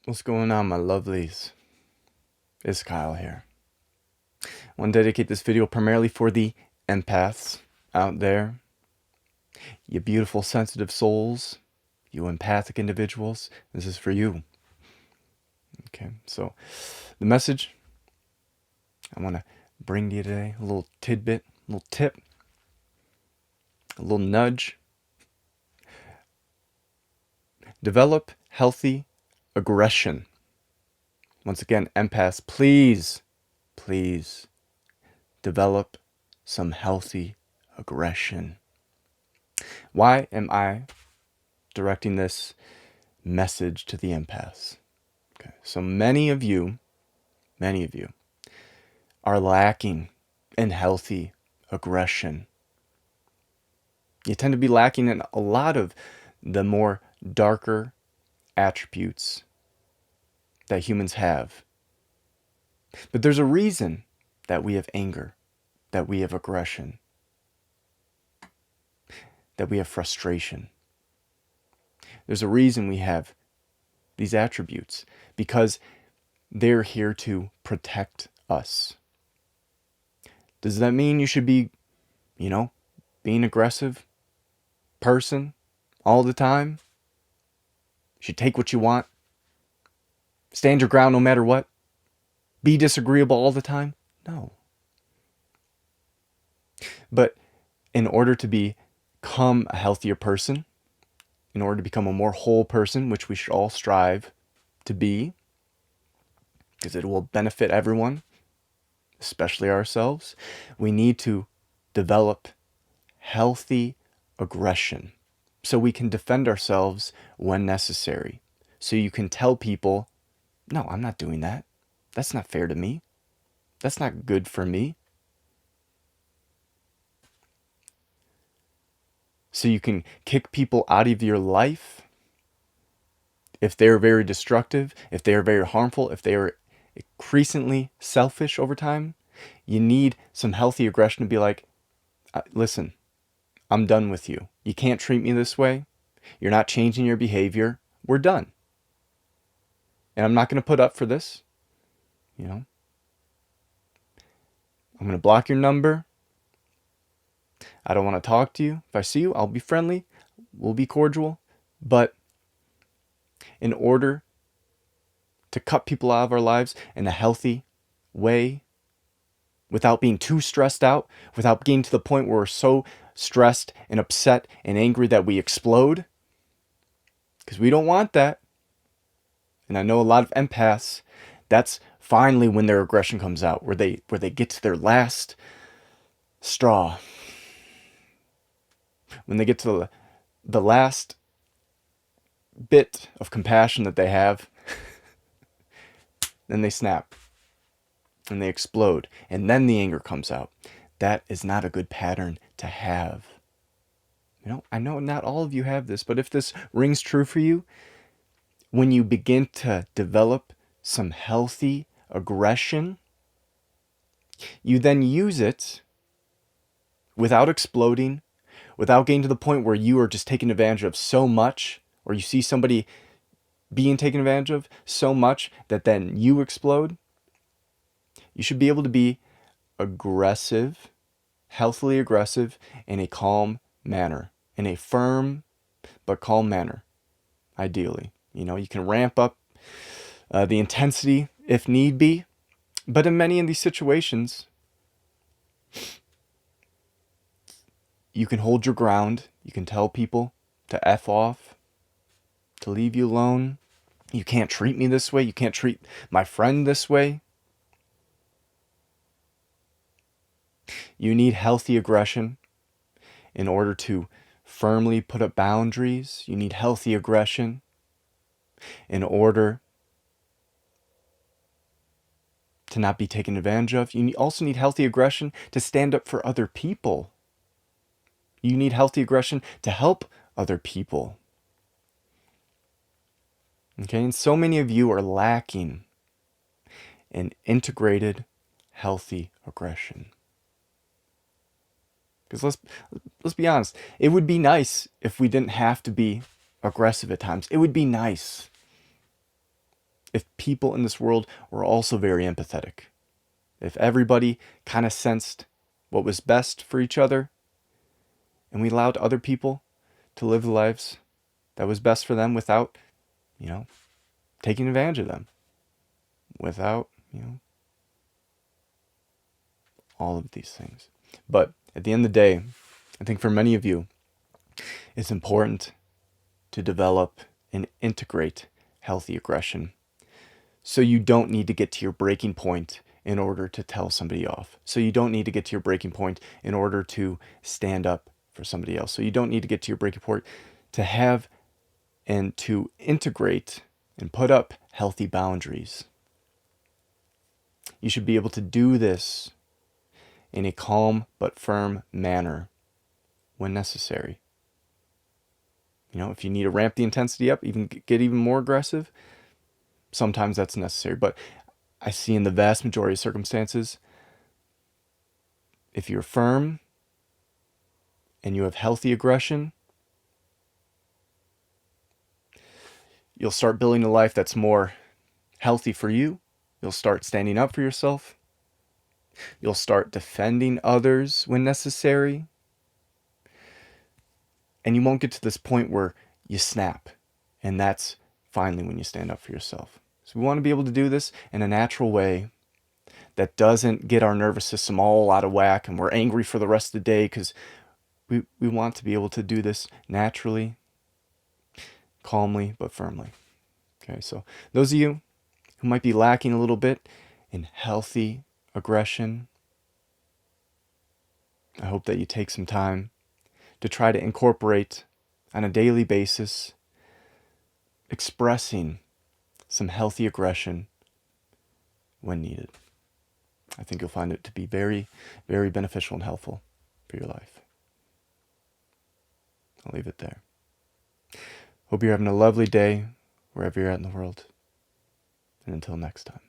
What's going on, my lovelies? It's Kyle here. I want to dedicate this video primarily for the empaths out there. You beautiful, sensitive souls. You empathic individuals. This is for you. Okay, so the message I want to bring to you today, a little tidbit, a little tip, a little nudge. Develop healthy aggression. Once again, empaths, please develop some healthy aggression. Why am I directing this message to the empaths? Okay, so many of you are lacking in healthy aggression. You tend to be lacking in a lot of the more darker attributes that humans have. But there's a reason that we have anger, that we have aggression, that we have frustration. There's a reason we have these attributes, because they're here to protect us. Does that mean you should be, being aggressive person all the time? You should take what you want, stand your ground no matter what, be disagreeable all the time? No. But in order to become a healthier person, in order to become a more whole person, which we should all strive to be, because it will benefit everyone, especially ourselves, we need to develop healthy aggression so we can defend ourselves when necessary. So you can tell people, no, I'm not doing that. That's not fair to me. That's not good for me. So you can kick people out of your life if they're very destructive, if they are very harmful, if they are increasingly selfish over time. You need some healthy aggression to be like, listen, I'm done with you. You can't treat me this way. You're not changing your behavior. We're done. And I'm not going to put up for this. I'm going to block your number. I don't want to talk to you. If I see you, I'll be friendly. We'll be cordial. But in order to cut people out of our lives in a healthy way, without being too stressed out, without getting to the point where we're so stressed and upset and angry that we explode, because we don't want that. And I know a lot of empaths, that's finally when their aggression comes out, where they get to their last straw. When they get to the last bit of compassion that they have, then they snap and they explode, and then the anger comes out. That is not a good pattern to have. I know not all of you have this, but if this rings true for you, when you begin to develop some healthy aggression, you then use it without exploding, without getting to the point where you are just taken advantage of so much, or you see somebody being taken advantage of so much that then you explode. You should be able to be aggressive, healthily aggressive, in a calm manner, in a firm but calm manner, ideally. You can ramp up the intensity if need be, but in many of these situations, you can hold your ground. You can tell people to F off, to leave you alone. You can't treat me this way. You can't treat my friend this way. You need healthy aggression in order to firmly put up boundaries. You need healthy aggression in order to not be taken advantage of. You also need healthy aggression to stand up for other people. You need healthy aggression to help other people. Okay, and so many of you are lacking in integrated, healthy aggression. Because let's be honest, it would be nice if we didn't have to be aggressive at times. It would be nice. if people in this world were also very empathetic, if everybody kind of sensed what was best for each other, and we allowed other people to live the lives that was best for them without, taking advantage of them, without, all of these things. But at the end of the day, I think for many of you, it's important to develop and integrate healthy aggression. So you don't need to get to your breaking point in order to tell somebody off. So you don't need to get to your breaking point in order to stand up for somebody else. So you don't need to get to your breaking point to have and to integrate and put up healthy boundaries. You should be able to do this in a calm but firm manner when necessary. If you need to ramp the intensity up, even get even more aggressive, sometimes that's necessary. But I see in the vast majority of circumstances, if you're firm and you have healthy aggression, you'll start building a life that's more healthy for you. You'll start standing up for yourself. You'll start defending others when necessary. And you won't get to this point where you snap. And that's finally when you stand up for yourself. So we want to be able to do this in a natural way that doesn't get our nervous system all out of whack and we're angry for the rest of the day, because we want to be able to do this naturally, calmly, but firmly. Okay, so those of you who might be lacking a little bit in healthy aggression, I hope that you take some time to try to incorporate on a daily basis expressing some healthy aggression when needed. I think you'll find it to be very, very beneficial and helpful for your life. I'll leave it there. Hope you're having a lovely day wherever you're at in the world. And until next time.